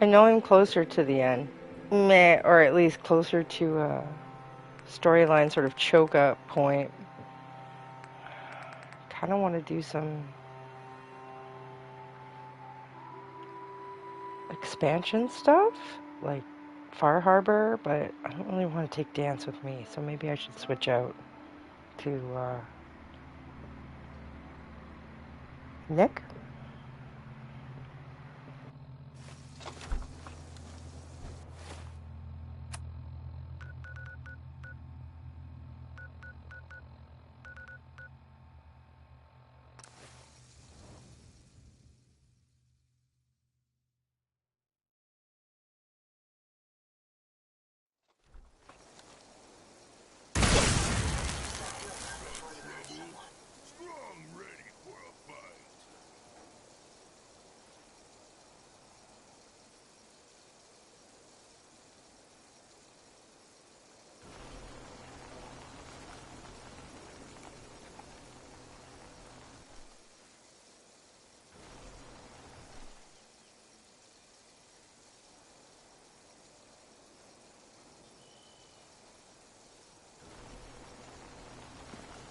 I know I'm closer to the end. Meh, or at least closer to a storyline sort of choke up point. Kind of want to do some expansion stuff, like Far Harbor, but I don't really want to take Dance with me, so maybe I should switch out to Nick.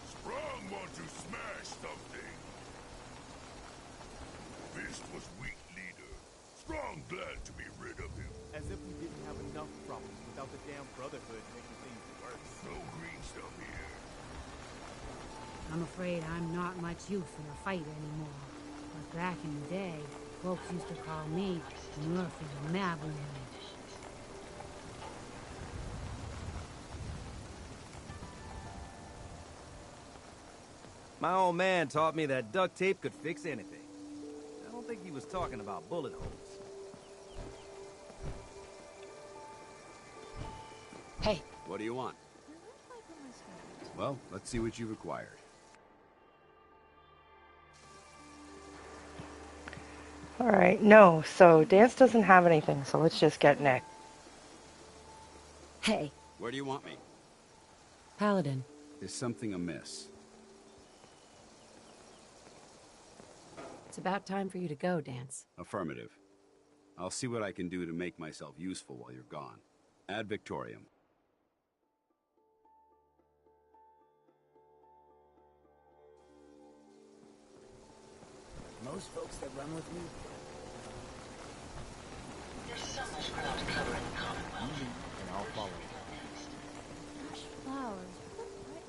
Sprung want to smash something. Fist was weak leader. Strong glad to be rid of him. As if we didn't have enough problems without the damn Brotherhood making things worse. No green stuff here. I'm afraid I'm not much use in a fight anymore. But back in the day, folks used to call me Murphy Mabloon. My old man taught me that duct tape could fix anything. I don't think he was talking about bullet holes. Hey. What do you want? Well, let's see what you required. Alright, no, so Dance doesn't have anything, so let's just get Nick. Hey. Where do you want me? Paladin. Is something amiss? It's about time for you to go, Dance. Affirmative. I'll see what I can do to make myself useful while you're gone. Ad Victoriam. Most folks that run with me. There's so much ground to cover in the Commonwealth. And I'll follow you. Fresh flowers.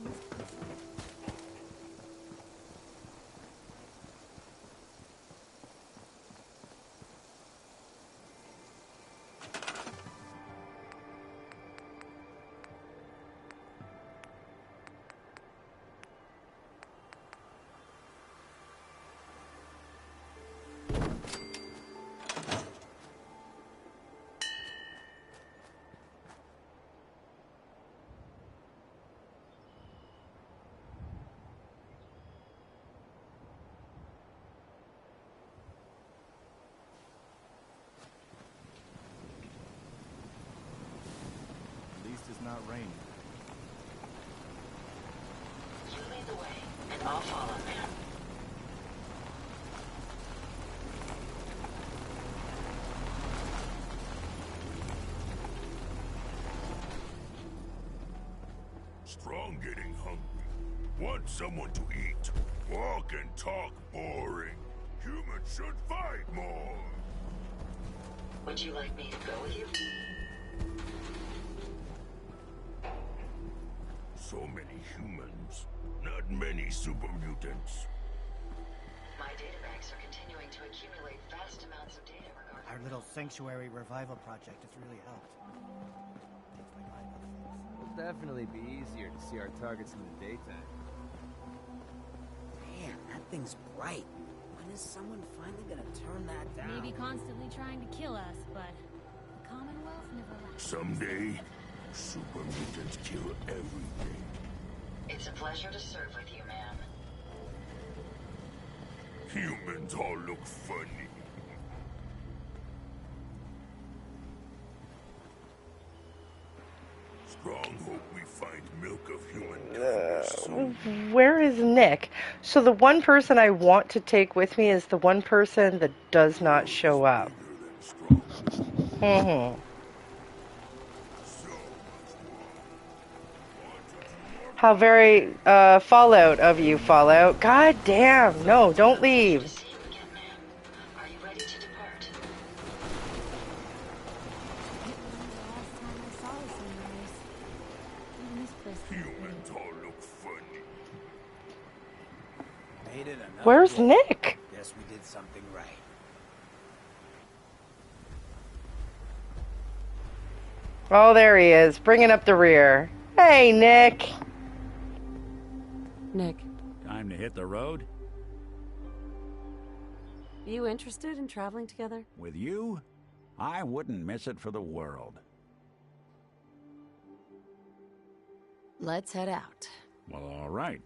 What is this? At least it's not raining. You lead the way, and I'll follow, man. Strong getting hungry. Want someone to eat. Walk and talk boring. Humans should fight more. Would you like me to go with you? So many humans. Not many super mutants. My databanks are continuing to accumulate vast amounts of data regarding... Our little sanctuary revival project has really helped. Takes my mind off things. It'll definitely be easier to see our targets in the daytime. Man, that thing's bright. When is someone finally gonna turn that down? Maybe constantly trying to kill us, but the Commonwealth never lacks. Someday, super mutants kill everything. It's a pleasure to serve with you, man. Humans all look funny. Strong hope we find milk of human soon. Where is Nick? So the one person I want to take with me is the one person that does not show up. Bigger than Strong. Mm-hmm. How very Fallout of you, Fallout. God damn! No, don't leave. To see you again, ma'am. Are you ready to depart? Last time I saw the sunrise. Even this place seems Humans all look funny. Made it another Where's day. Nick? Guess we did something right. Oh, there he is, bringing up the rear. Hey, Nick. Nick, Time to hit the road? you interested in traveling together? With you? I wouldn't miss it for the world. Let's head out. Well, all right.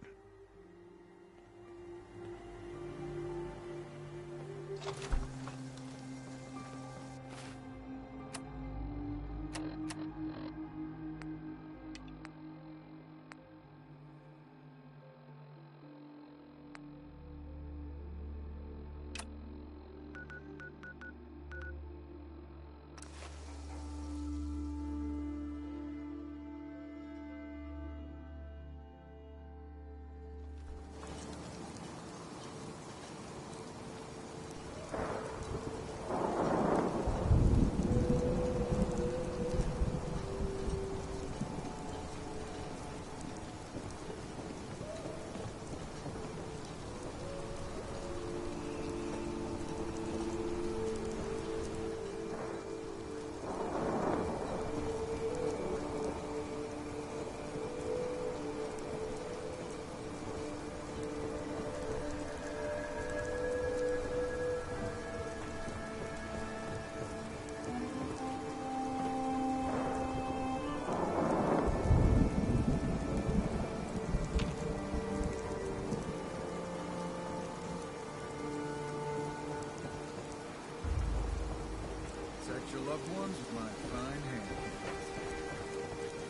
Protect your loved ones with my fine hand.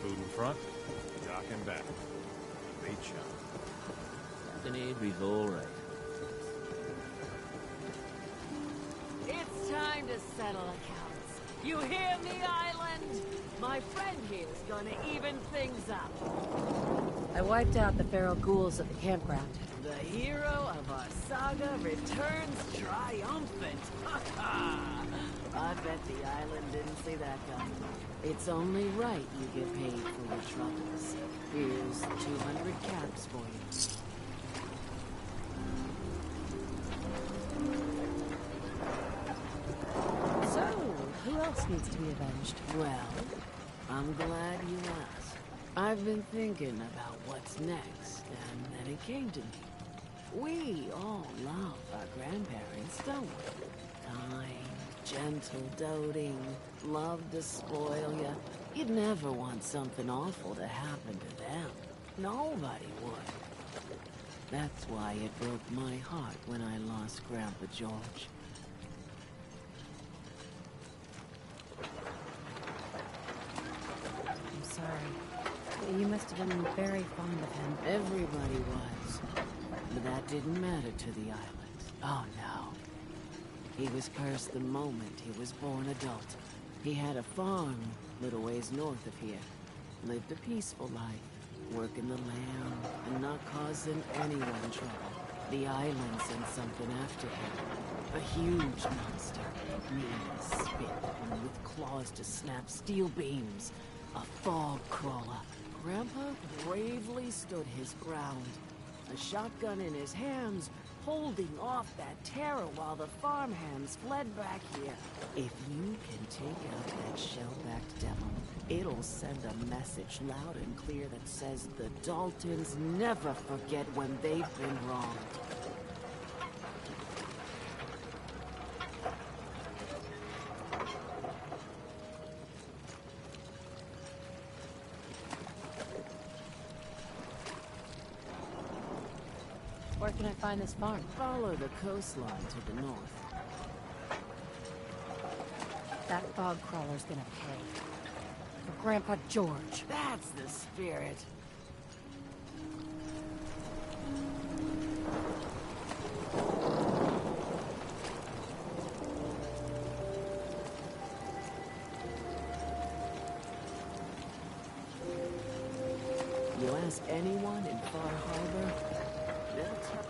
Food in front, dock in back. Bait shop. Captain Avery's all right. It's time to settle accounts. You hear me, Island? My friend here's gonna even things up. I wiped out the feral ghouls at the campground. The hero of our saga returns triumphant. I bet the island didn't see that coming. It's only right you get paid for your troubles. Here's 200 caps for you. So, who else needs to be avenged? Well, I'm glad you asked. I've been thinking about what's next, and then it came to me. We all love our grandparents, don't we? Kind, gentle, doting, love to spoil ya. You'd never want something awful to happen to them. Nobody would. That's why it broke my heart when I lost Grandpa George. I'm sorry. You must have been very fond of him. Everybody was. But that didn't matter to the island. Oh no. He was cursed the moment he was born adult. He had a farm little ways north of here. Lived a peaceful life, working the land and not causing anyone trouble. The island sent something after him. A huge monster, mean and spit, and with claws to snap steel beams. A fog crawler. Grandpa bravely stood his ground. A shotgun in his hands, holding off that terror while the farmhands fled back here. If you can take out that shell-backed devil, it'll send a message loud and clear that says the Daltons never forget when they've been wronged. Where can I find this farm? Follow the coastline to the north. That fog crawler's gonna pay. For Grandpa George. That's the spirit. ask anyone in Far Harbor, they'll tell.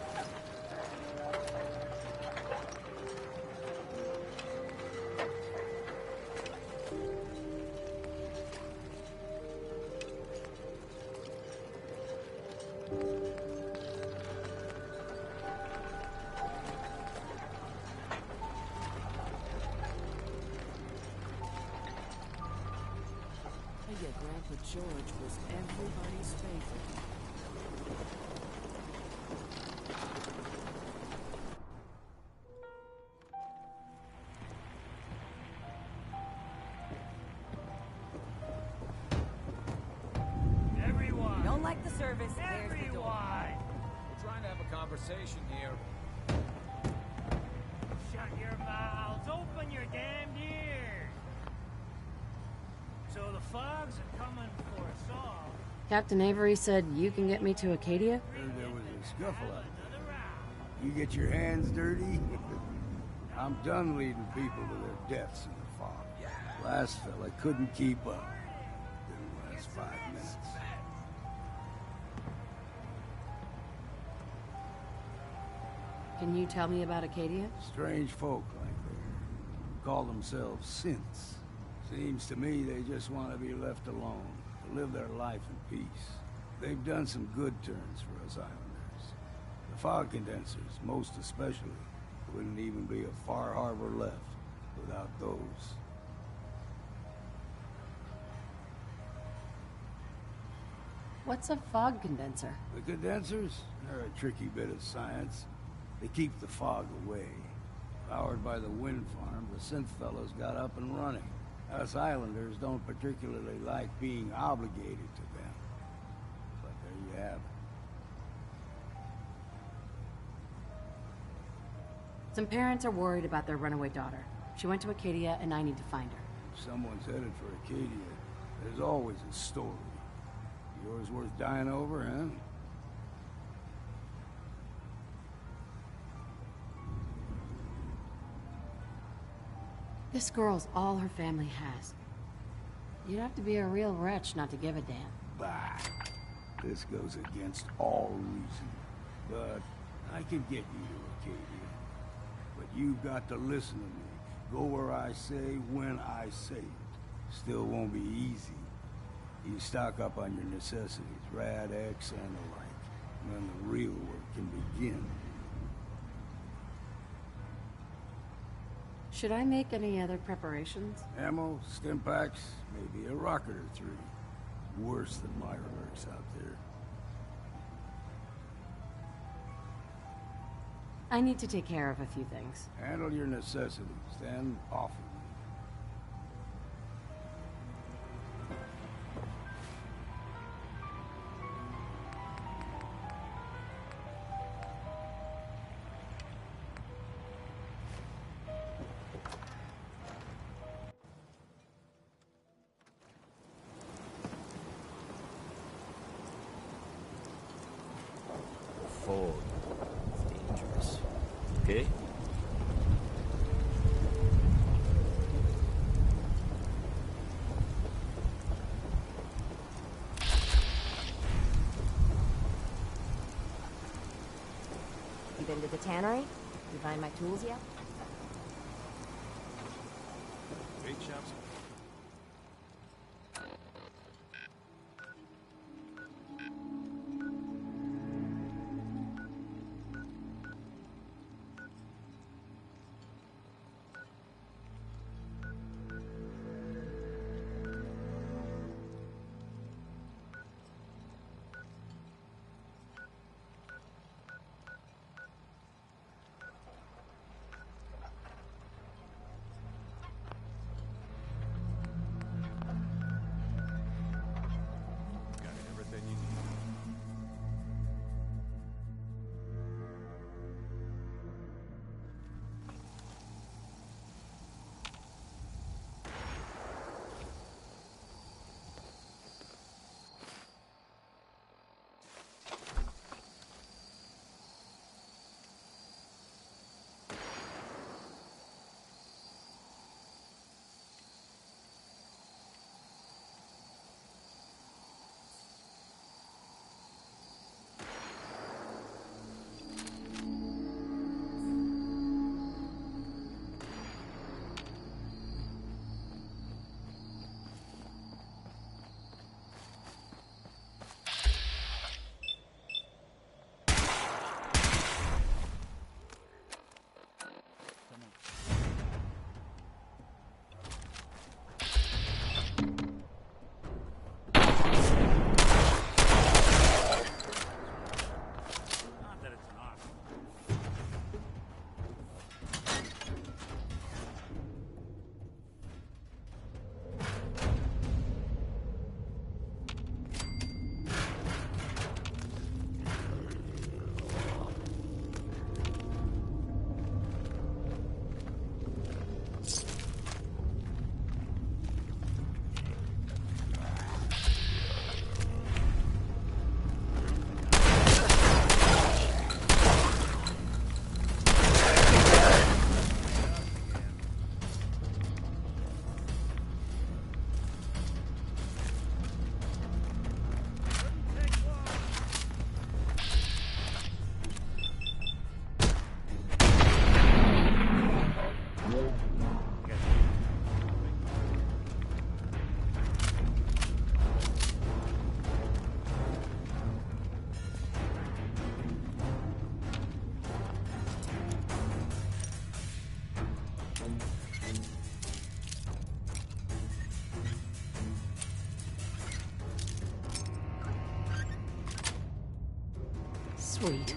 Your Grandpa George was everybody's favorite. Everyone! Don't like the service, there's the door. Everyone! We're trying to have a conversation here. Shut your mouths! Open your damned ears! So the fogs are coming for us all. Captain Avery said you can get me to Acadia? Heard there was a scuffle out there. You get your hands dirty? I'm done leading people to their deaths in the fog. Last fella couldn't keep up. Didn't last 5 minutes. Can you tell me about Acadia? Strange folk like they call themselves synths. Seems to me they just want to be left alone, to live their life in peace. They've done some good turns for us islanders. The fog condensers, most especially, wouldn't even be a Far Harbor left without those. What's a fog condenser? The condensers? They're a tricky bit of science. They keep the fog away. Powered by the wind farm, the synth fellows got up and running. Us islanders don't particularly like being obligated to them. But there you have it. Some parents are worried about their runaway daughter. She went to Acadia and I need to find her. If someone's headed for Acadia, there's always a story. Yours worth dying over, huh? This girl's all her family has. You'd have to be a real wretch not to give a damn. Bah. This goes against all reason. But I can get you to Acadia. But you've got to listen to me. Go where I say, when I say it. Still won't be easy. You stock up on your necessities, Rad X and the like. And then the real work can begin. Should I make any other preparations? Ammo, stim packs, maybe a rocket or 3. Worse than my lurks out there. I need to take care of a few things. Handle your necessities, then off with me. Fog. It's dangerous. Okay? You been to the tannery? You find my tools yet? Bait shops. Sweet.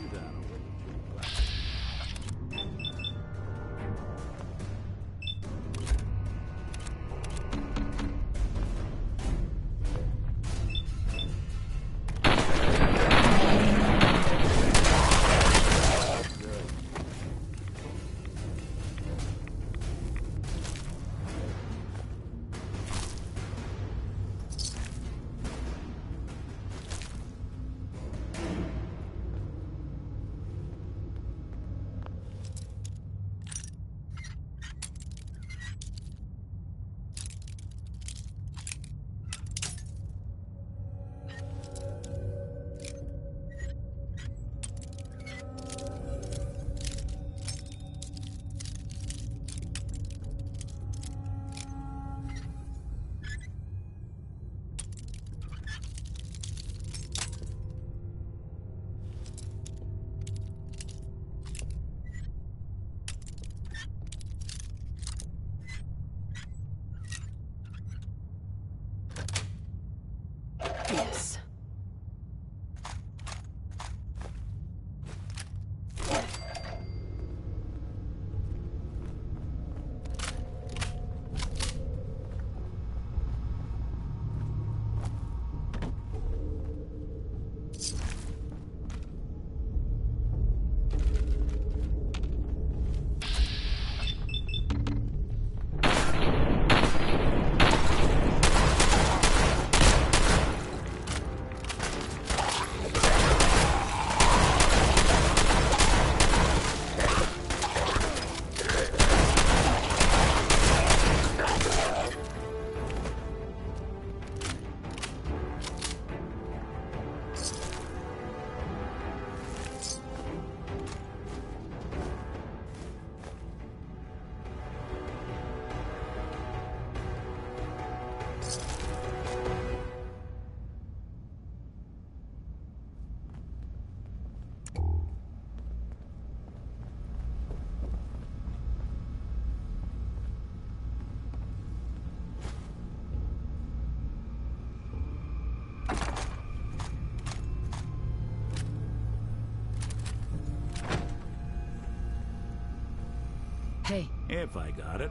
Yes. Hey. If I got it.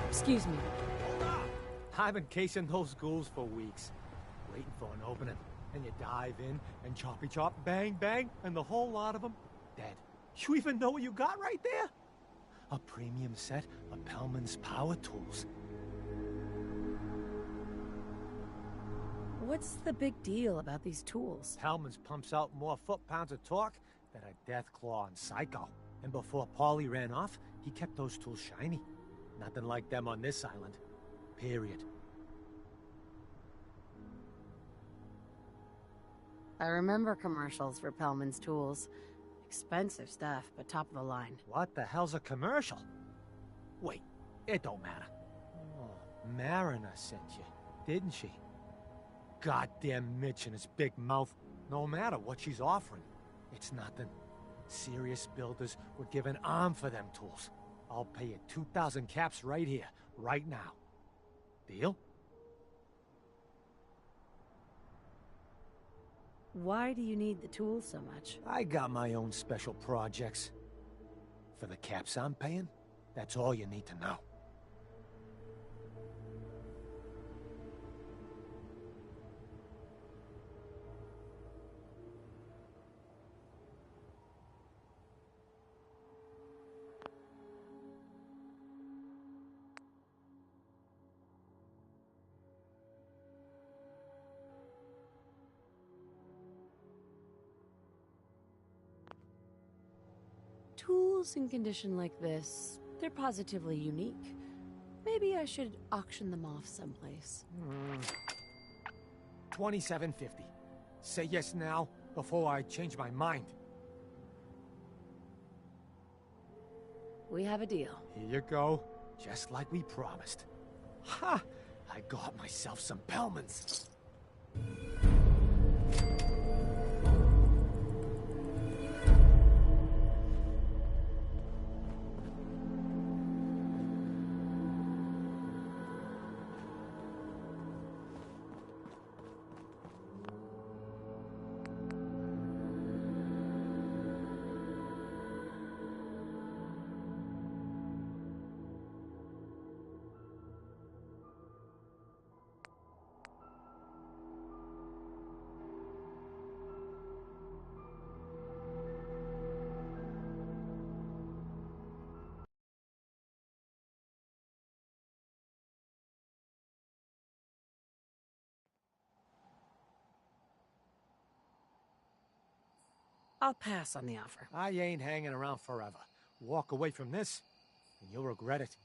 Excuse me. I've been casing those ghouls for weeks, waiting for an opening. And you dive in, and choppy chop, bang bang, and the whole lot of them dead. You even know what you got right there? A premium set of Pelman's power tools. What's the big deal about these tools? Pelman's pumps out more foot-pounds of torque than a Deathclaw and Psycho. And before Paulie ran off, he kept those tools shiny. Nothing like them on this island. Period. I remember commercials for Pelman's tools. Expensive stuff, but top of the line. What the hell's a commercial? Wait, it don't matter. Oh, Mariner sent you, didn't she? Goddamn Mitch and his big mouth. No matter what she's offering, it's nothing. Serious builders would give an arm for them tools. I'll pay you 2,000 caps right here, right now. Deal? Why do you need the tools so much? I got my own special projects. For the caps I'm paying, that's all you need to know. Tools in condition like this, they're positively unique. Maybe I should auction them off someplace. $27.50. Say yes now, before I change my mind. We have a deal. Here you go, just like we promised. Ha! I got myself some Pellmans. I'll pass on the offer. I ain't hanging around forever. Walk away from this, and you'll regret it.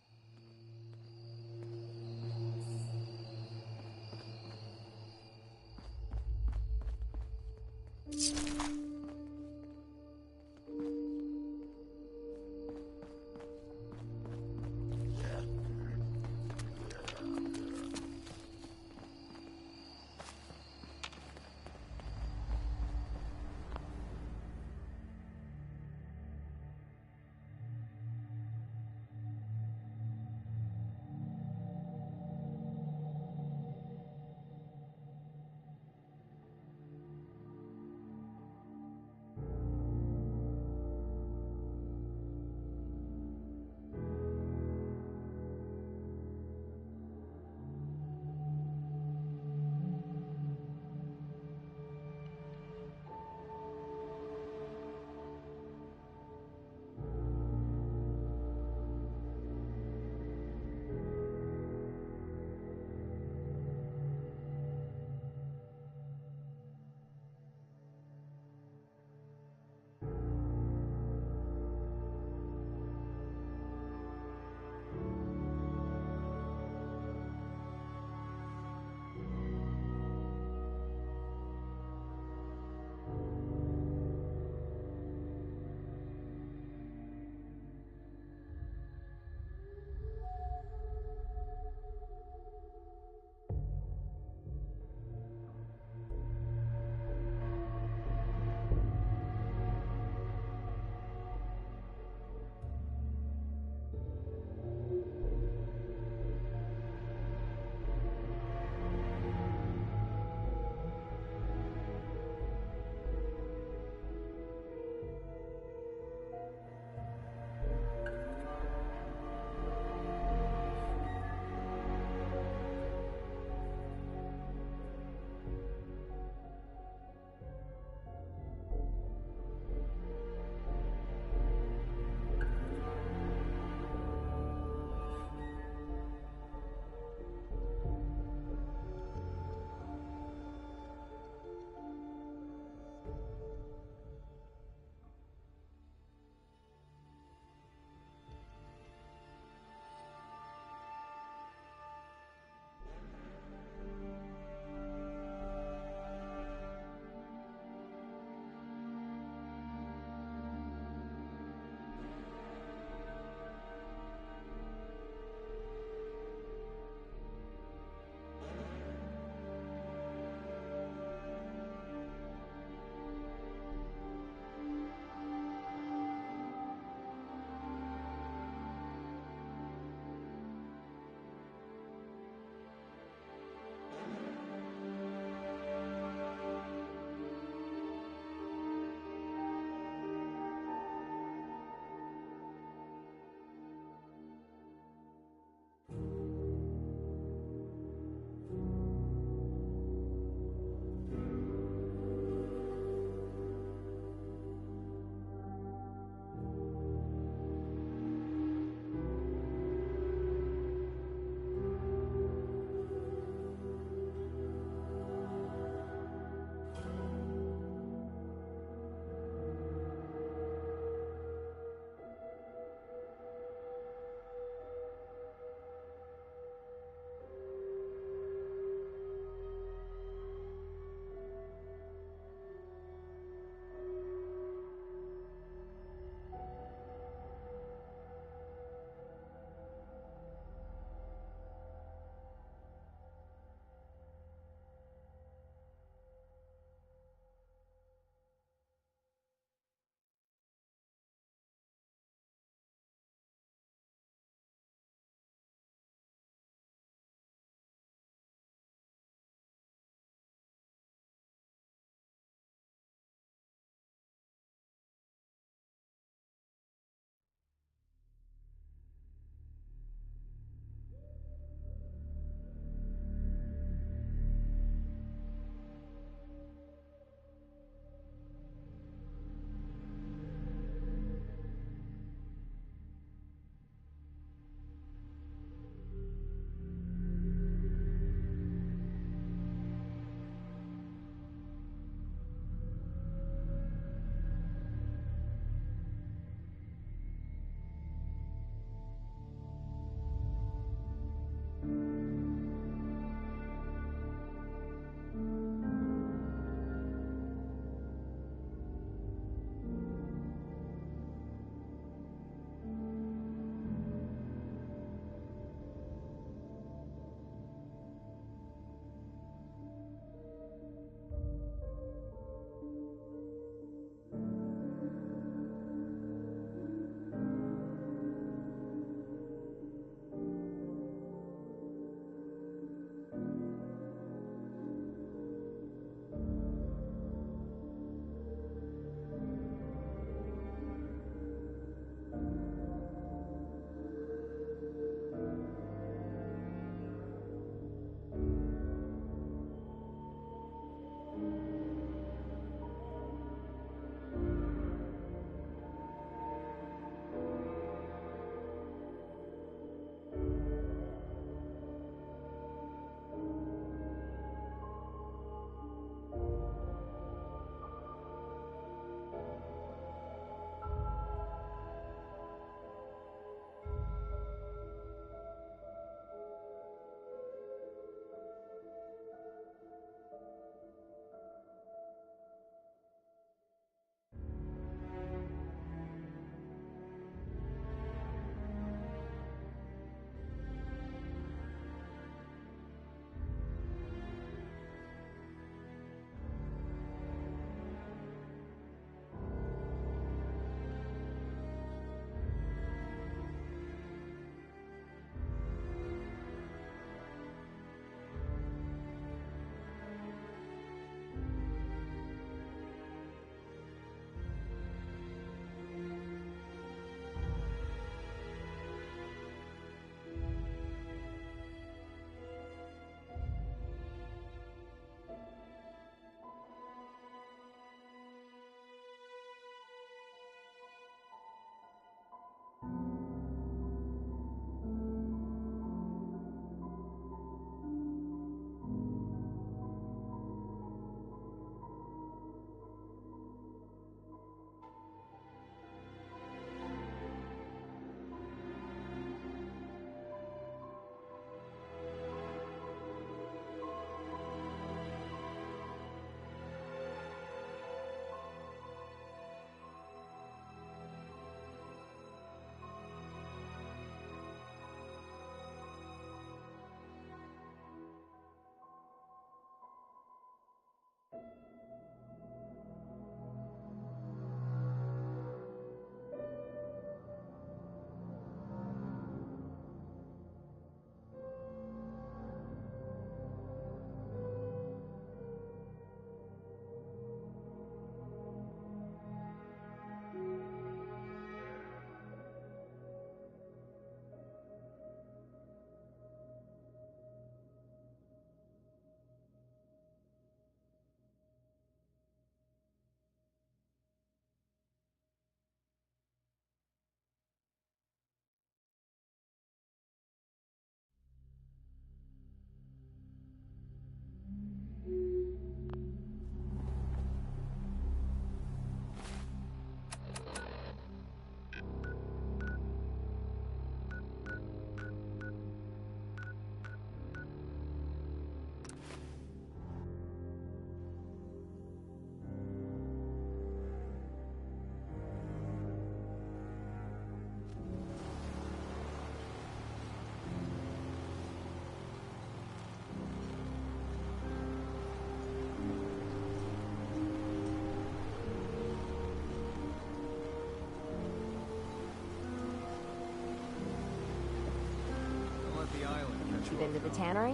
the island. Catch You been to the off tannery?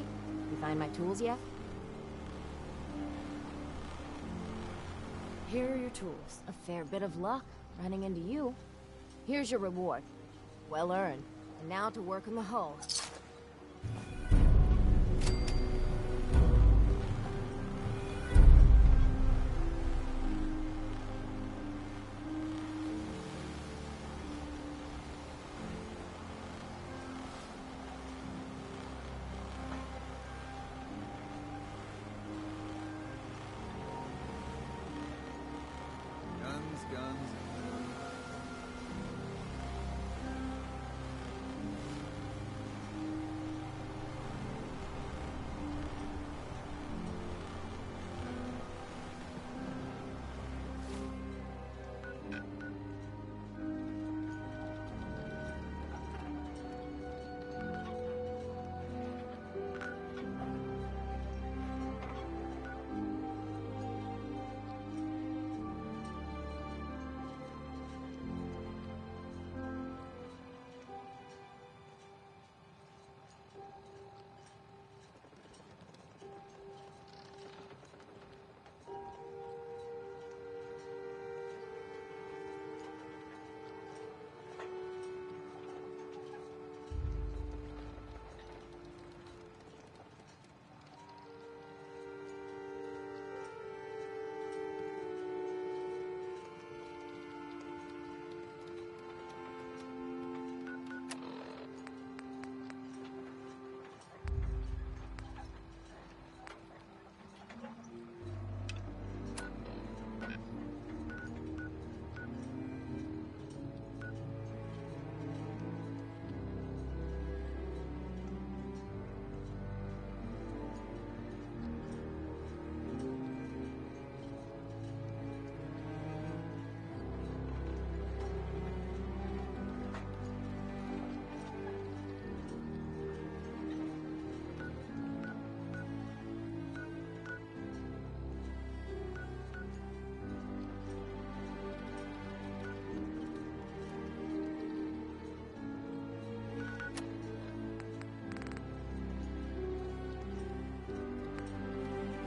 You find my tools yet? Here are your tools. A fair bit of luck running into you. Here's your reward. Well earned. And now to work on the hull. Guns.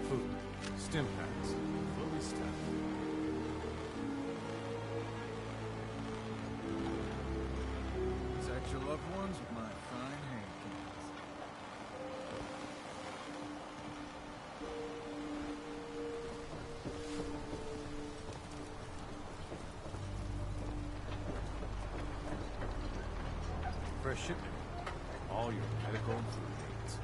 Food. Stim packs. Fully stacked. Protect your loved ones with my fine hand cannons. Fresh shipment. All your medical and food needs.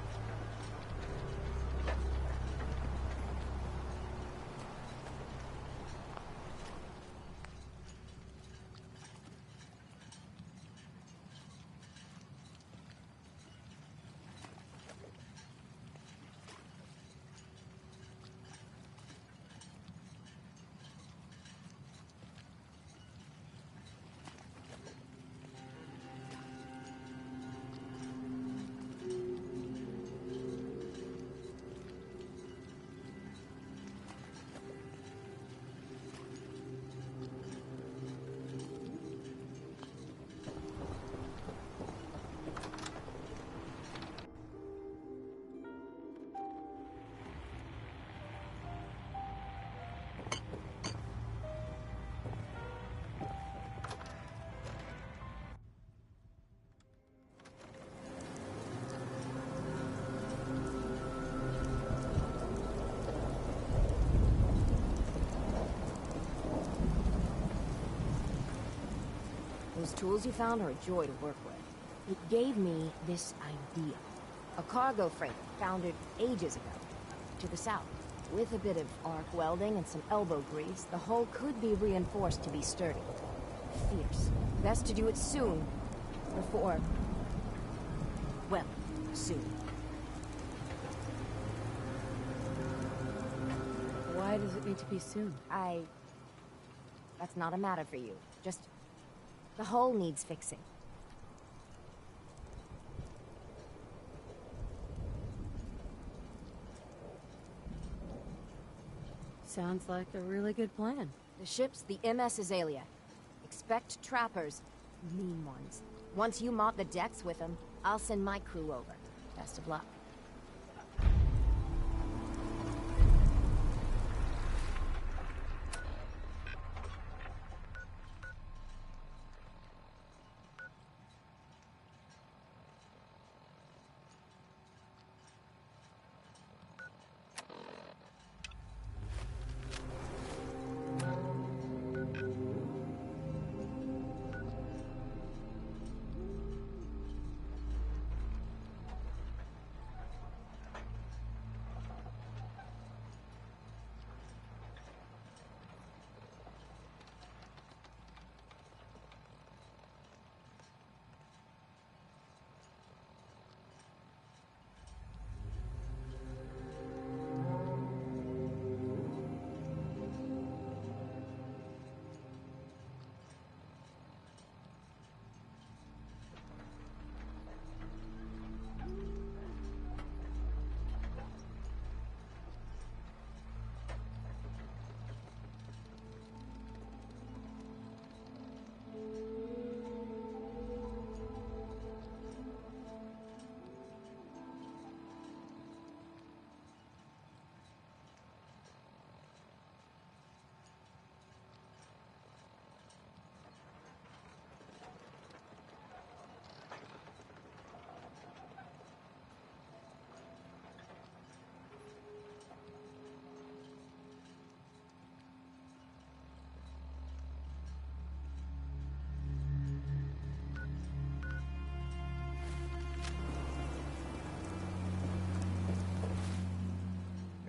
Those tools you found are a joy to work with. It gave me this idea. A cargo freighter founded ages ago, to the south. With a bit of arc welding and some elbow grease, the hull could be reinforced to be sturdy. Fierce. Best to do it soon. Before... well, soon. Why does it need to be soon? That's not a matter for you. Just... the hull needs fixing. Sounds like a really good plan. The ship's the MS Azalea. Expect trappers. Mean ones. Once you mop the decks with them, I'll send my crew over. Best of luck.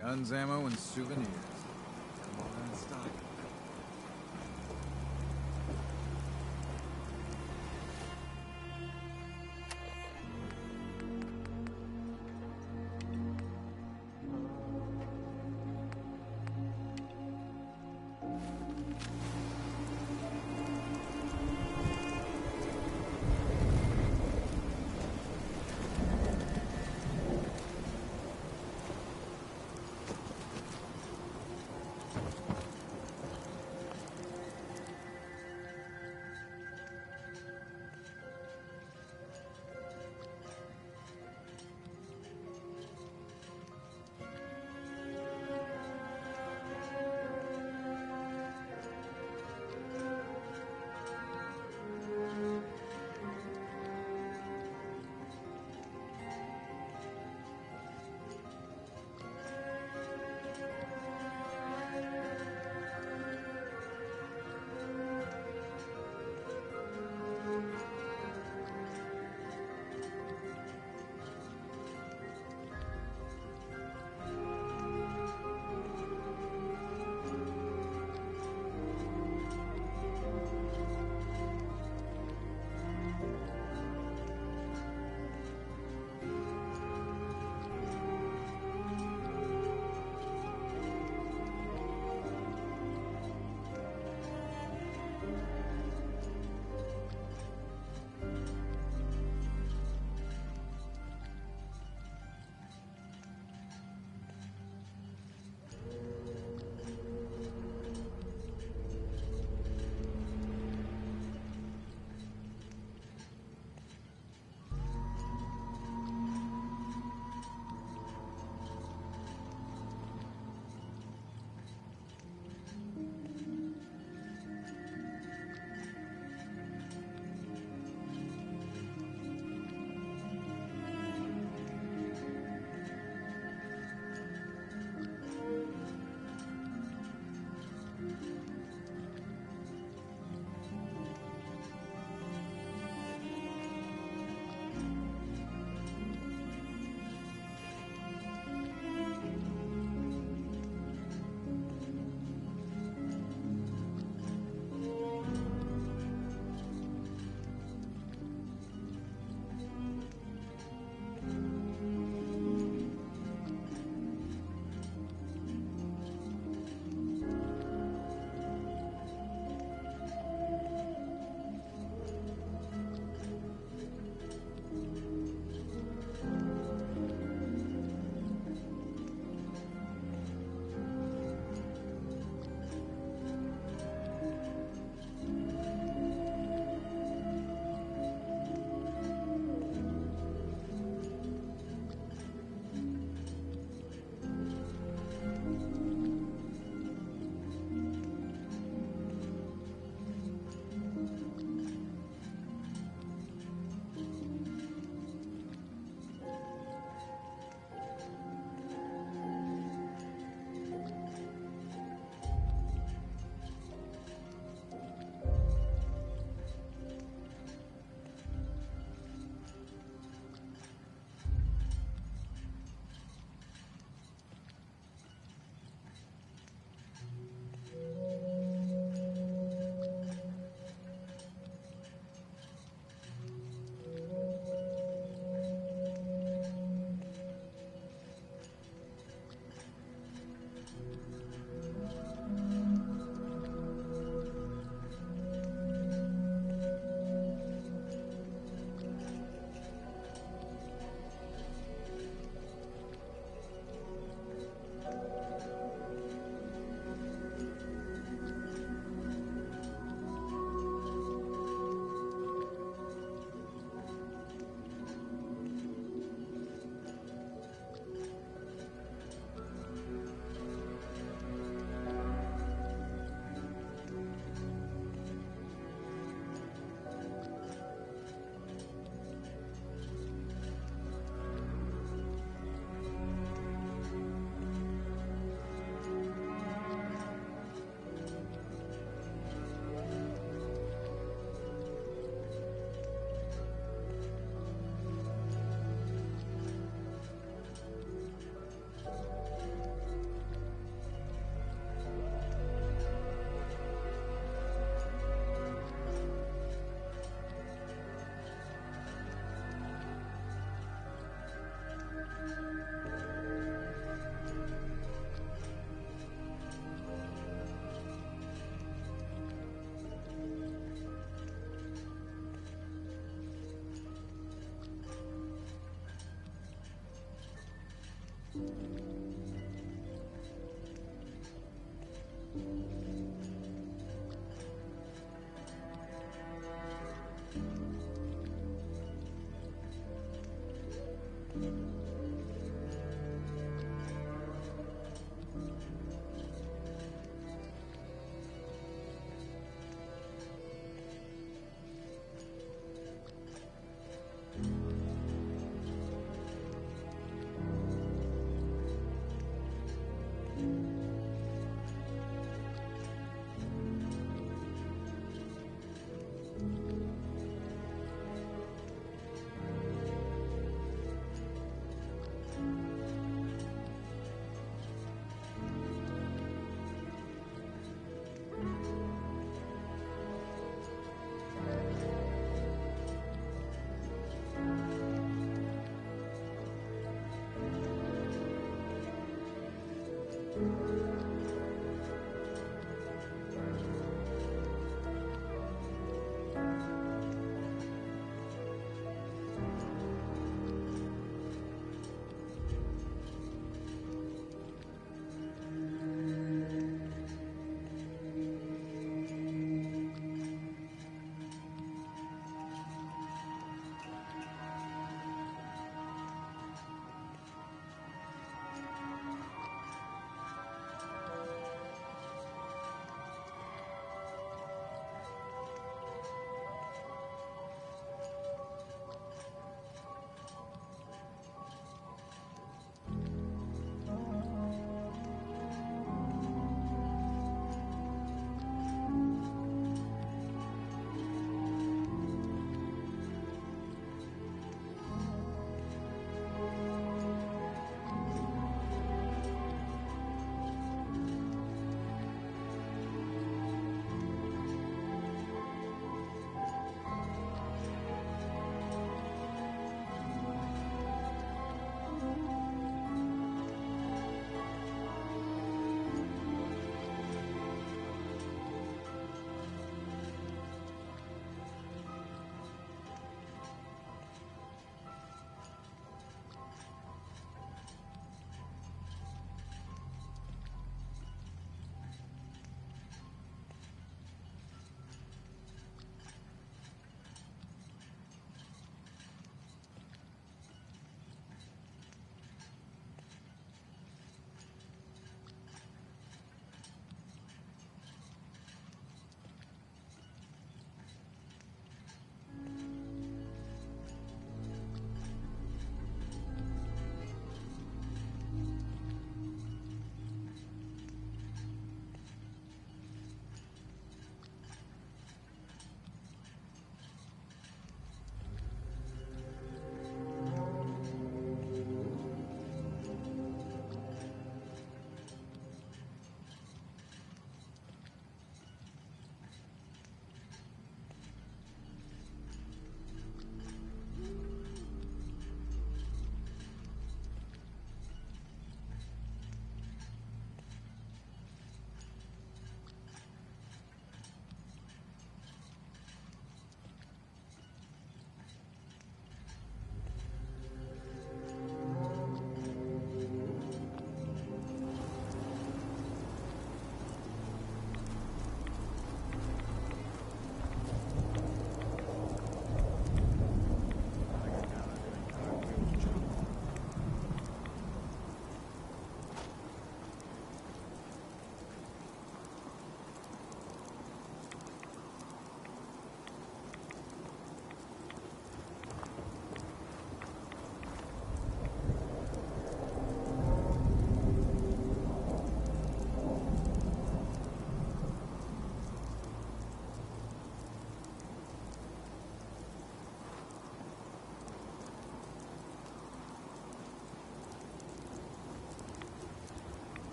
Guns, ammo, and souvenirs. Come on in stock.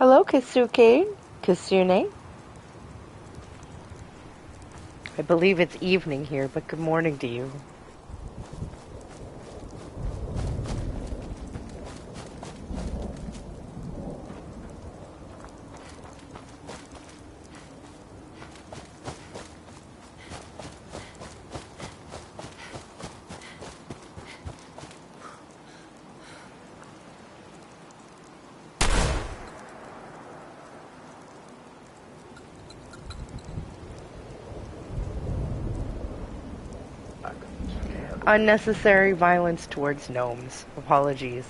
Hello, Kasuke. Kasune. I believe it's evening here, but good morning to you. Unnecessary violence towards gnomes. Apologies.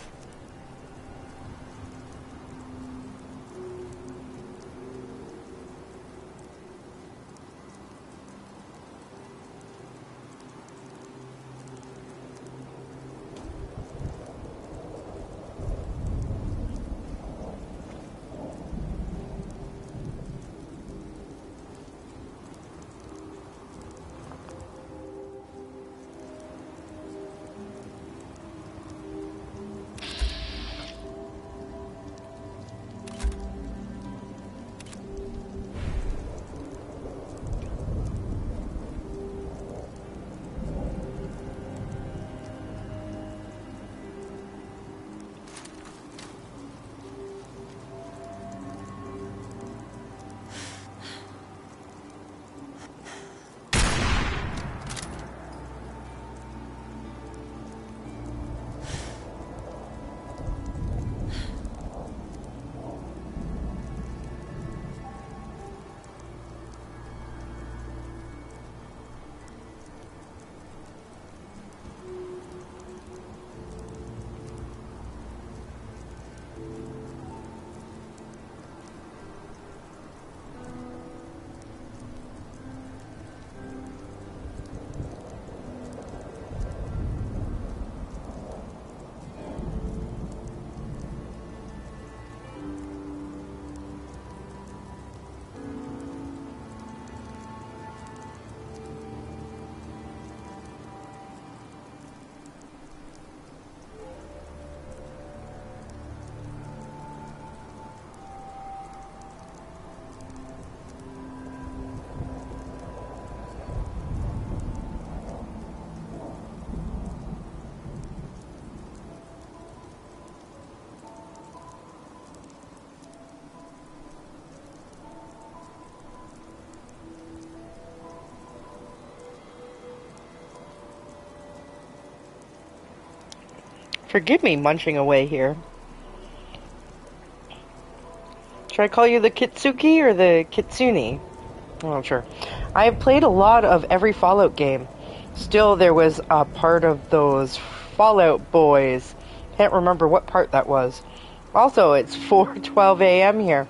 Forgive me munching away here. Should I call you the Kitsuki or the Kitsune? I'm not sure. I have played a lot of every Fallout game. Still, there was a part of those Fallout boys. Can't remember what part that was. Also, it's 4:12 a.m. here.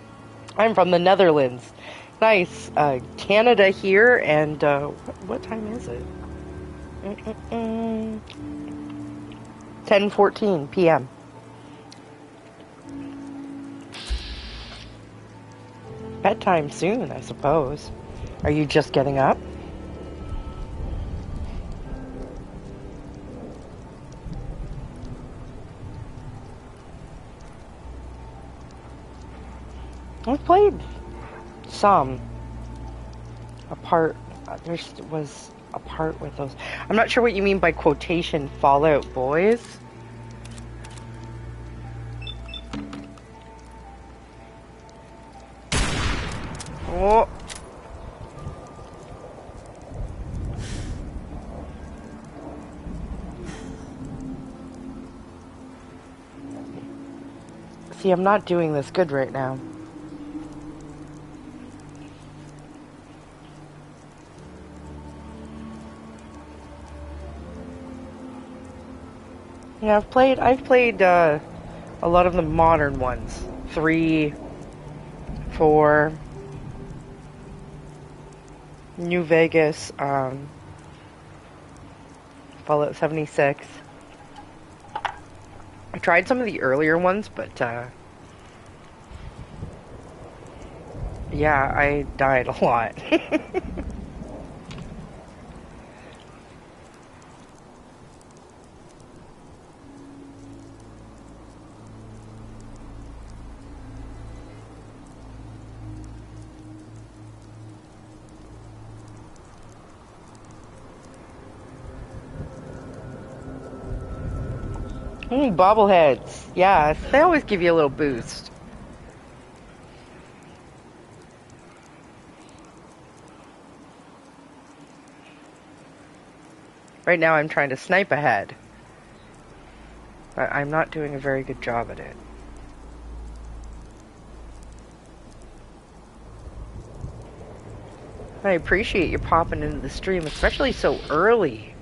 I'm from the Netherlands. Nice. Canada here, and what time is it? 10:14 p.m. Bedtime soon, I suppose. Are you just getting up? I've played some. A part. There was a part with those. I'm not sure what you mean by quotation Fallout boys. Oh. See, I'm not doing this good right now. Yeah, I've played a lot of the modern ones. 3, 4, New Vegas, Fallout 76. I tried some of the earlier ones, but yeah, I died a lot. Bobbleheads. Yeah, they always give you a little boost. Right now I'm trying to snipe ahead. But I'm not doing a very good job at it. I appreciate you popping into the stream, especially so early.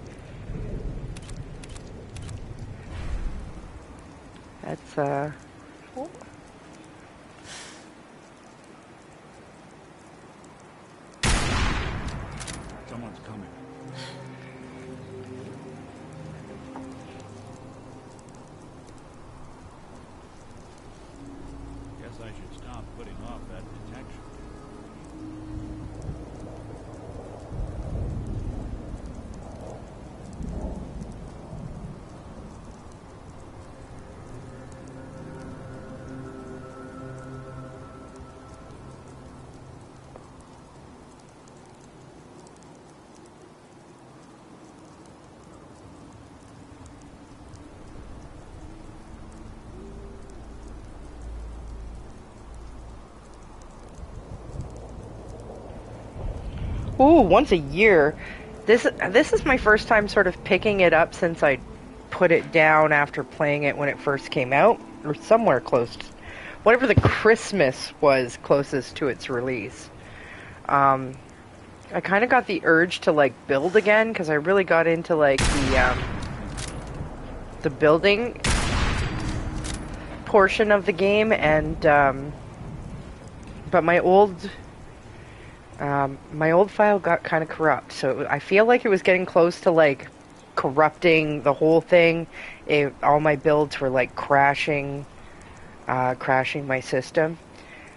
That's, Someone's coming. Guess I should stop putting off that detection. ooh, once a year. This is my first time sort of picking it up since I put it down after playing it when it first came out, or somewhere close to, whatever the Christmas was closest to its release. I kind of got the urge to like build again because I really got into like the building portion of the game, and but my old file got kind of corrupt, so I feel like it was getting close to like corrupting the whole thing. All my builds were like crashing my system,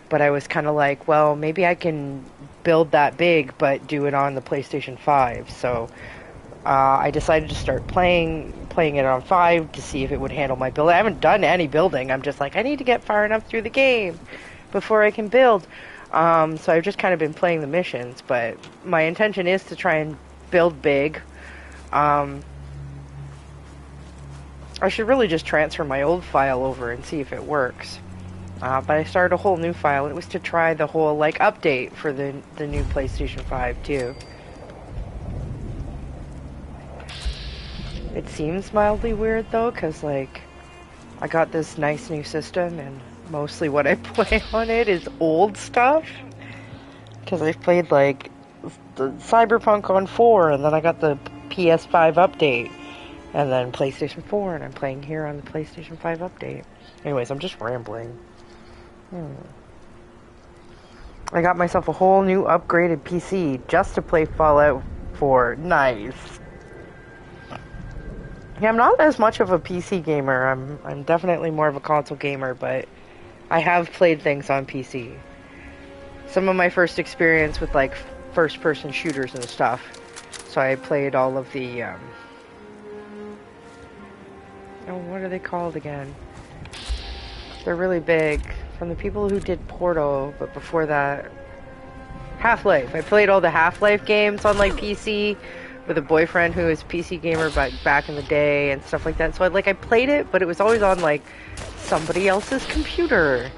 but I was kind of like, well, maybe I can build that big but do it on the PlayStation 5. So I decided to start playing it on 5 to see if it would handle my build. I haven't done any building. I'm just like, I need to get far enough through the game before I can build. So I've just kind of been playing the missions, but my intention is to try and build big. I should really just transfer my old file over and see if it works. But I started a whole new file. It was to try the whole like update for the new PlayStation 5 too. It seems mildly weird though, cause like I got this nice new system and mostly what I play on it is old stuff. Cause I've played like the Cyberpunk on 4, and then I got the PS5 update, and then PlayStation 4, and I'm playing here on the PlayStation 5 update. Anyways, I'm just rambling. I got myself a whole new upgraded PC just to play Fallout 4. Nice. Yeah, I'm not as much of a PC gamer. I'm definitely more of a console gamer, but I have played things on PC. Some of my first experience with like first-person shooters and stuff. So I played all of the oh, what are they called again? They're really big. From the people who did Portal, but before that, Half-Life. I played all the Half-Life games on like PC with a boyfriend who was a PC gamer back in the day and stuff like that. So I played it, but it was always on like somebody else's computer.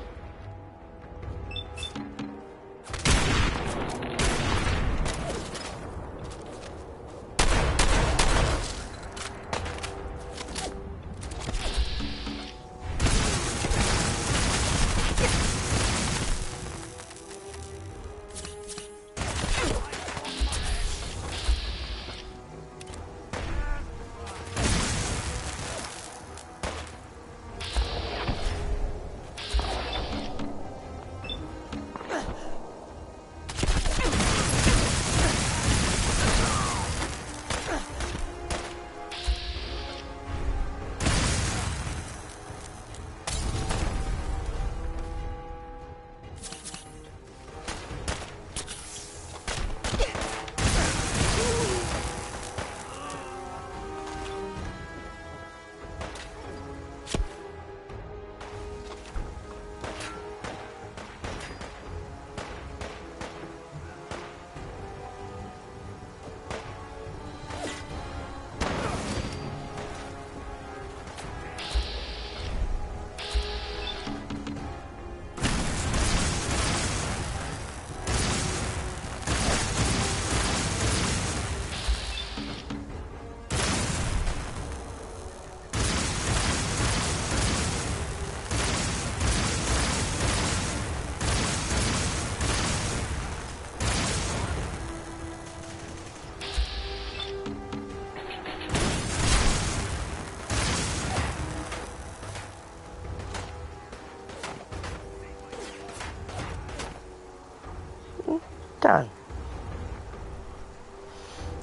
done.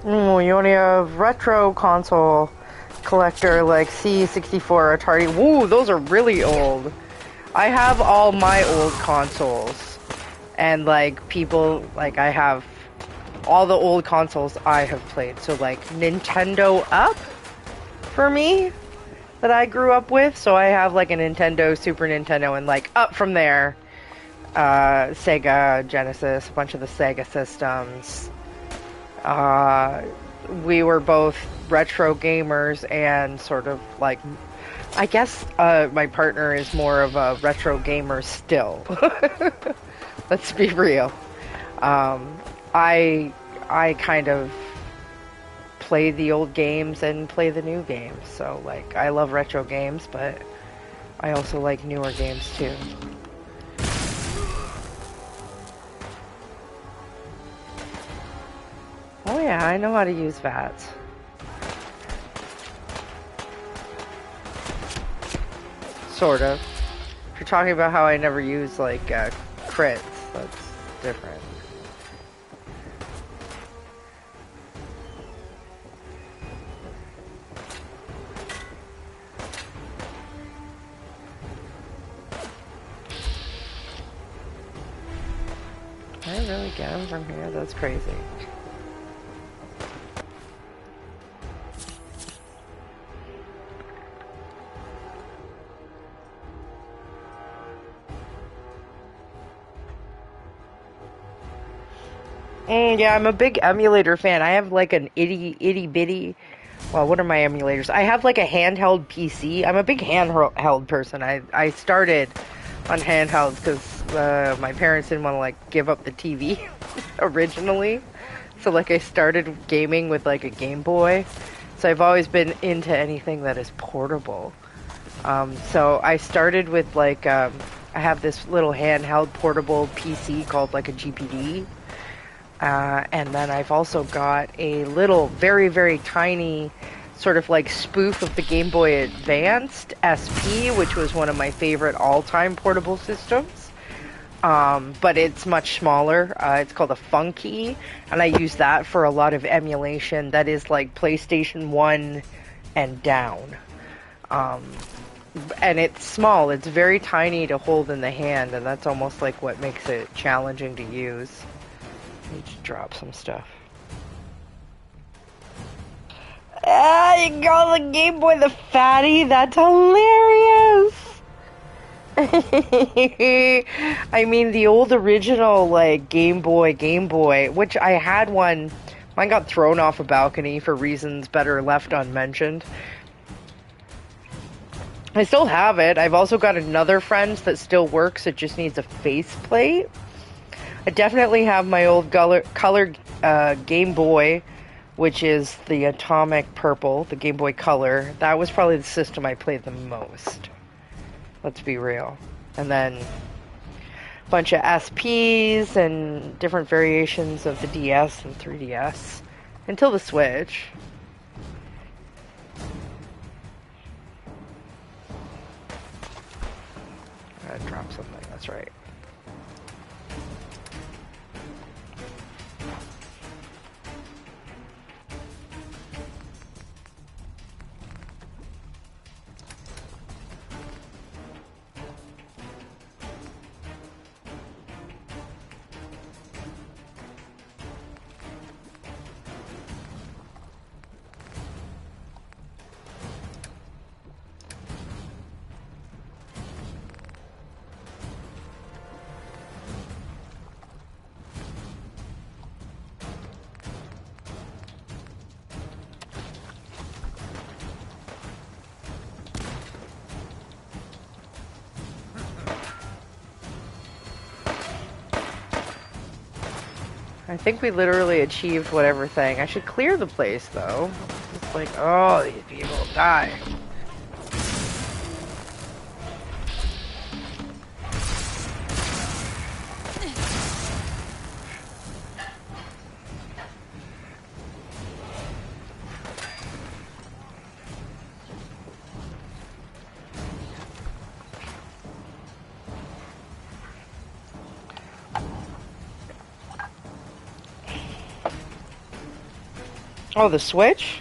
You only have retro console collector like C64 Atari. Woo, those are really old. I have all my old consoles. And like people, like I have all the old consoles I have played. So like Nintendo Up for me that I grew up with. So I have like a Nintendo, Super Nintendo, and like up from there, Sega, Genesis, a bunch of the Sega systems. We were both retro gamers and sort of like, I guess my partner is more of a retro gamer still. Let's be real. I kind of play the old games and play the new games. So like I love retro games, but I also like newer games too. Oh yeah, I know how to use VATS. Sort of. If you're talking about how I never use like crits, that's different. Can I really get him from here? That's crazy. Yeah, I'm a big emulator fan. I have like an itty bitty. Well, what are my emulators? I have like a handheld PC. I'm a big handheld person. I started on handhelds because my parents didn't want to like give up the TV originally. So like I started gaming with like a Game Boy. So I've always been into anything that is portable. So I started with like I have this little handheld portable PC called like a GPD. And then I've also got a little, very, very tiny, sort of like spoof of the Game Boy Advanced SP, which was one of my favorite all-time portable systems. But it's much smaller. It's called a Funky, and I use that for a lot of emulation that is like PlayStation 1 and down. And it's small. It's very tiny to hold in the hand, and that's almost like what makes it challenging to use. Need to drop some stuff. Ah, you can call the Game Boy the fatty? That's hilarious! I mean, the old original, like, Game Boy, which I had one. Mine got thrown off a balcony for reasons better left unmentioned. I still have it. I've also got another friend's that still works. It just needs a faceplate. I definitely have my old color Game Boy, which is the Atomic Purple, the Game Boy Color. That was probably the system I played the most. Let's be real. And then a bunch of SPs and different variations of the DS and 3DS until the Switch. I dropped something, that's right. I think we literally achieved whatever thing. I should clear the place, though. It's like, oh, these people die. Oh, the Switch?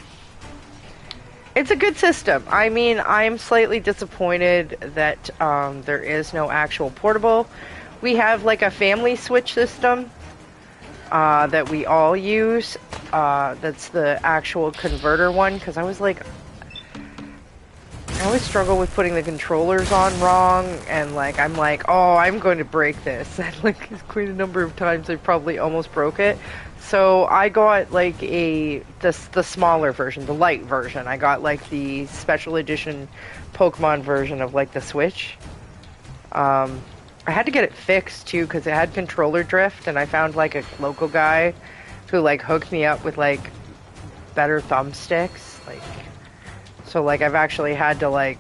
It's a good system. I mean, I'm slightly disappointed that there is no actual portable. We have like a family Switch system that we all use. That's the actual converter one, because I was like, I always struggle with putting the controllers on wrong, and like I'm like, oh, I'm going to break this. And like quite a number of times I probably almost broke it. So I got like the smaller version, the light version. I got like the special edition Pokemon version of like the Switch. I had to get it fixed too because it had controller drift, and I found like a local guy who like hooked me up with like better thumbsticks. Like, so like I've actually had to like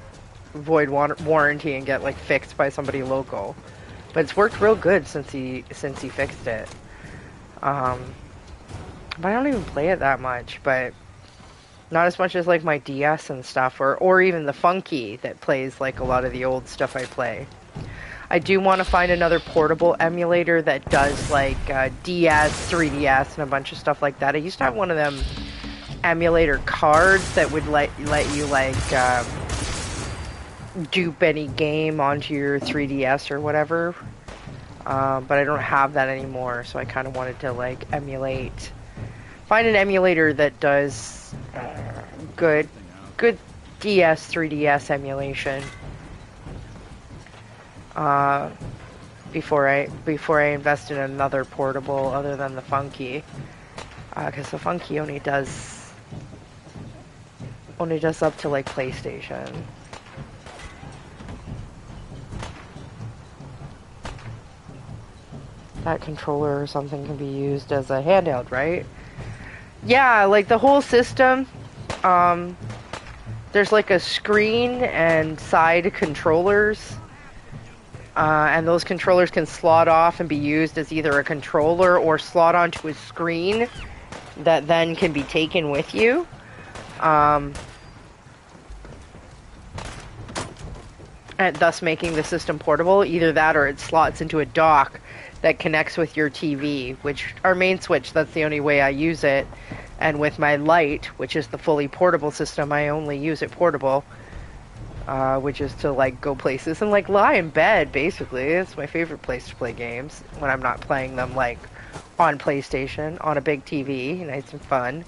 void warranty and get like fixed by somebody local. But it's worked real good since he fixed it. But I don't even play it that much, but not as much as like my DS and stuff, or even the Funky that plays like a lot of the old stuff I play. I do want to find another portable emulator that does like DS, 3DS, and a bunch of stuff like that. I used to have one of them emulator cards that would let you like dupe any game onto your 3DS or whatever. But I don't have that anymore, so I kind of wanted to like find an emulator that does good DS, 3DS emulation. Before I invest in another portable other than the Funky, because the Funky only does up to like PlayStation. That controller or something can be used as a handheld, right? Yeah, like the whole system. There's like a screen and side controllers. And those controllers can slot off and be used as either a controller or slot onto a screen that then can be taken with you. And thus making the system portable. Either that or it slots into a dock that connects with your TV, which our main Switch, that's the only way I use it. And with my Lite, which is the fully portable system, I only use it portable. Which is to like go places and like lie in bed, basically. It's my favorite place to play games when I'm not playing them like on PlayStation, on a big TV, nice and fun.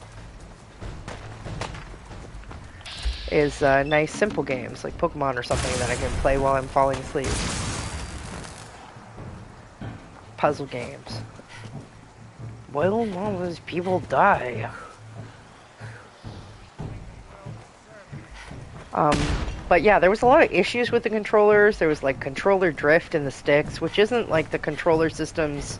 Is nice simple games like Pokemon or something that I can play while I'm falling asleep. Puzzle games. Will all those people die? But yeah, there was a lot of issues with the controllers. There was like controller drift in the sticks, which isn't like the controller system's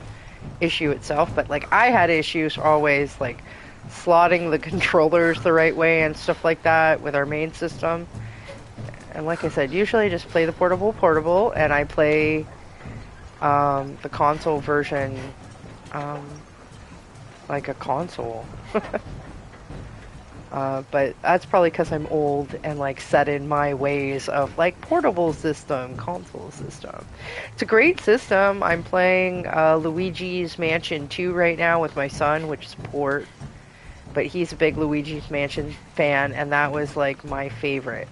issue itself, but like I had issues always like slotting the controllers the right way and stuff like that with our main system. And like I said, usually I just play the portable, and I play the console version like a console. But that's probably because I'm old and like set in my ways of like portable system, console system. It's a great system. I'm playing Luigi's Mansion 2 right now with my son, which is port. But he's a big Luigi's Mansion fan, and that was like my favorite.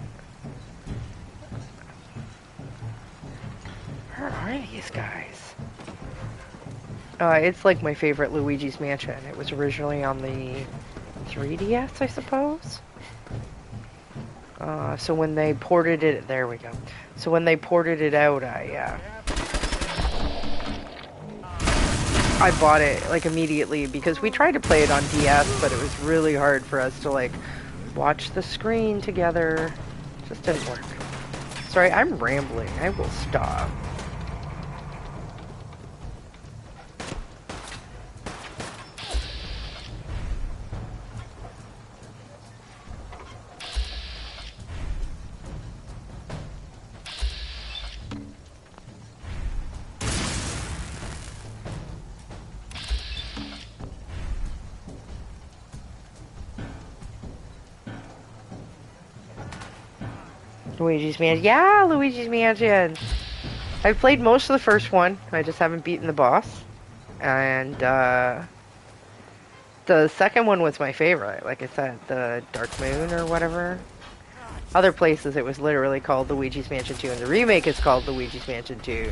Where are these guys? It's like my favorite Luigi's Mansion. It was originally on the 3DS, I suppose. So when they ported it, there we go. So when they ported it out, I bought it like immediately because we tried to play it on DS, but it was really hard for us to like watch the screen together. It just didn't work. Sorry, I'm rambling. I will stop. Luigi's Mansion. Yeah, Luigi's Mansion. I've played most of the first one. I just haven't beaten the boss. And, The second one was my favorite. Like I said, the Dark Moon or whatever. Other places it was literally called Luigi's Mansion 2, and the remake is called Luigi's Mansion 2.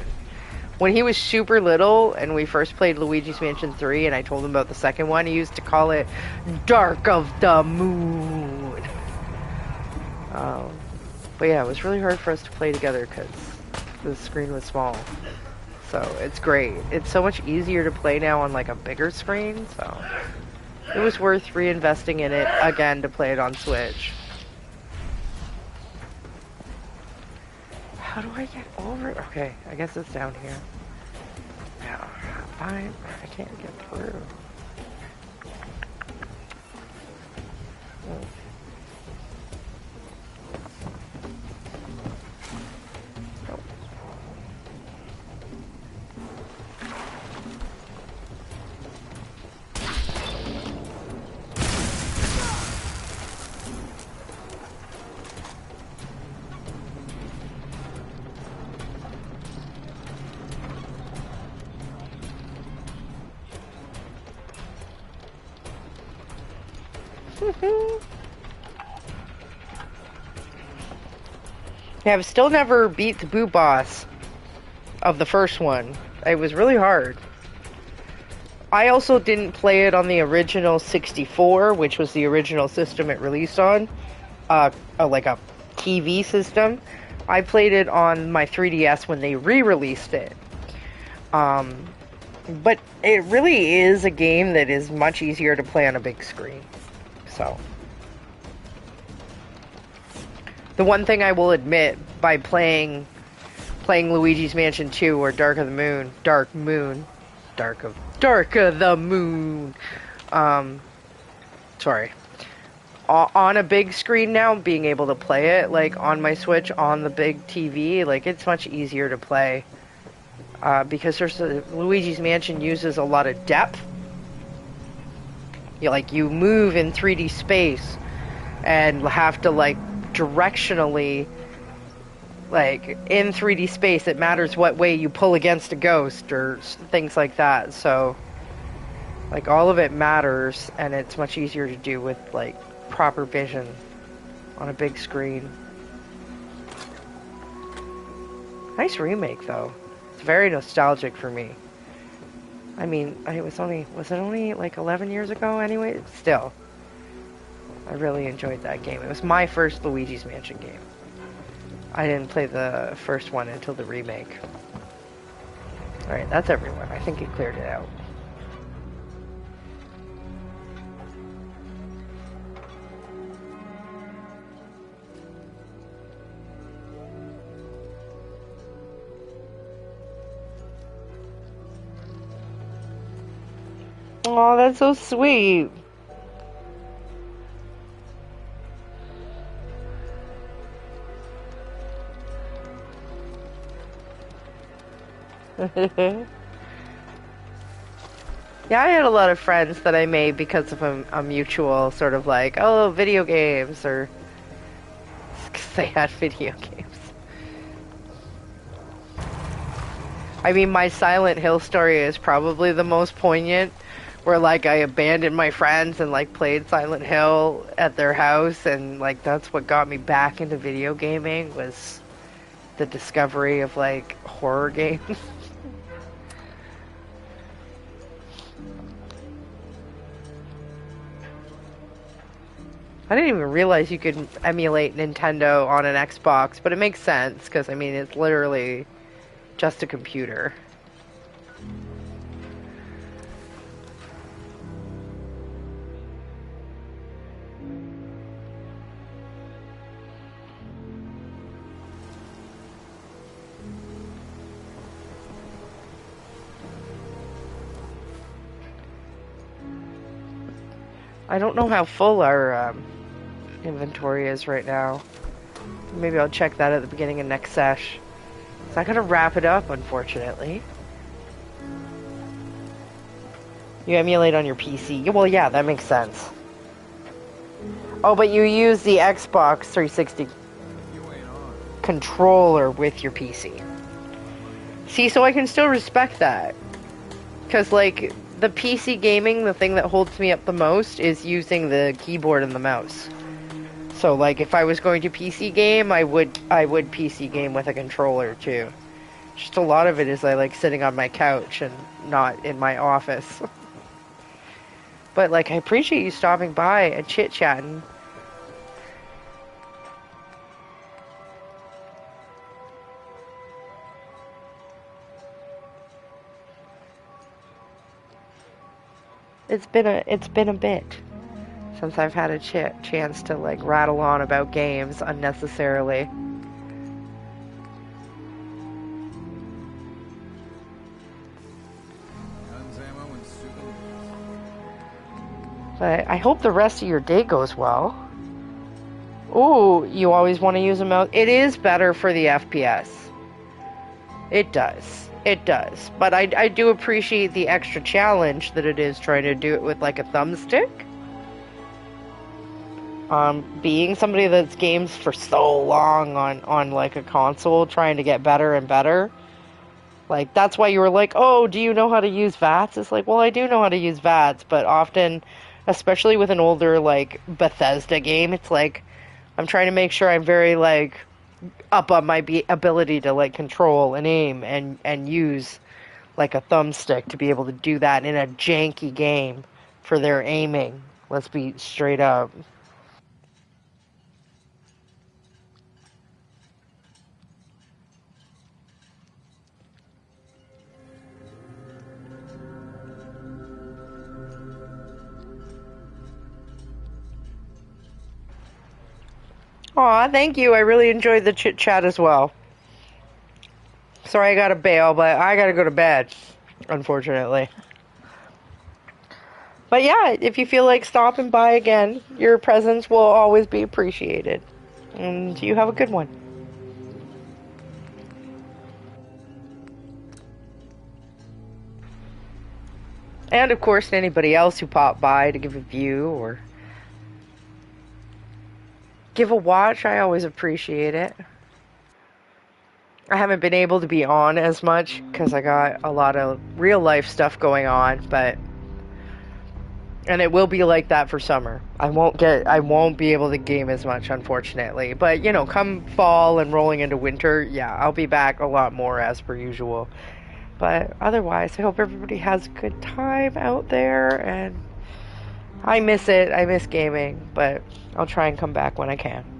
When he was super little and we first played Luigi's Mansion 3 and I told him about the second one, he used to call it Dark of the Moon. But yeah, it was really hard for us to play together because the screen was small. So it's great. It's so much easier to play now on like a bigger screen, so it was worth reinvesting in it again to play it on Switch. How do I get over it? Okay, I guess it's down here. Now, I can't get through. Yeah, I've still never beat the Boo Boss of the first one. It was really hard. I also didn't play it on the original 64, which was the original system it released on. Like a TV system. I played it on my 3DS when they re-released it. But it really is a game that is much easier to play on a big screen. So the one thing I will admit by playing Luigi's Mansion 2 or Dark of the Moon, Dark of the Moon. Sorry. On a big screen now, being able to play it like on my Switch on the big TV, like it's much easier to play because Luigi's Mansion uses a lot of depth. You move in 3D space and have to like directionally, like in 3D space it matters what way you pull against a ghost or things like that, so like all of it matters and it's much easier to do with like proper vision on a big screen. Nice remake though. It's very nostalgic for me. I mean, was it only like 11 years ago anyway? Still, I really enjoyed that game. It was my first Luigi's Mansion game. I didn't play the first one until the remake. Alright, that's everyone. I think it cleared it out. Oh, that's so sweet. Yeah, I had a lot of friends that I made because of a mutual sort of like, oh, video games, or because they had video games. I mean, my Silent Hill story is probably the most poignant, where like I abandoned my friends and like played Silent Hill at their house, and like that's what got me back into video gaming, was the discovery of like horror games. I didn't even realize you could emulate Nintendo on an Xbox, but it makes sense, because I mean it's literally just a computer. I don't know how full our inventory is right now. Maybe I'll check that at the beginning of next sesh. So I gotta wrap it up, unfortunately. You emulate on your PC. Well, yeah, that makes sense. Oh, but you use the Xbox 360 controller with your PC. See, so I can still respect that. Because, like, the PC gaming, the thing that holds me up the most is using the keyboard and the mouse. So like if I was going to PC game, I would PC game with a controller too. Just a lot of it is I like sitting on my couch and not in my office. But like I appreciate you stopping by and chit-chatting. It's been a bit since I've had a chance to like rattle on about games unnecessarily. Guns, ammo, and But I hope the rest of your day goes well. Ooh, you always want to use a mouse. It is better for the FPS. It does. It does. But I do appreciate the extra challenge that it is trying to do it with like a thumbstick. Being somebody that's games for so long on like a console, trying to get better and better. Like, that's why you were like, oh, do you know how to use VATS? It's like, well, I do know how to use VATS, but often, especially with an older, like, Bethesda game, it's like, I'm trying to make sure I'm very, like, up on my ability to, like, control and aim and use, like, a thumbstick to be able to do that in a janky game for their aiming. Let's be straight up. Aw, thank you. I really enjoyed the chit-chat as well. Sorry I gotta bail, but I gotta go to bed, unfortunately. But yeah, if you feel like stopping by again, your presence will always be appreciated. And you have a good one. And of course, anybody else who popped by to give a view or give a watch, I always appreciate it. I haven't been able to be on as much because I got a lot of real life stuff going on, and it will be like that for summer. I won't be able to game as much, unfortunately. But you know, come fall and rolling into winter, yeah, I'll be back a lot more as per usual. But otherwise, I hope everybody has a good time out there, and I miss it. I miss gaming, but I'll try and come back when I can.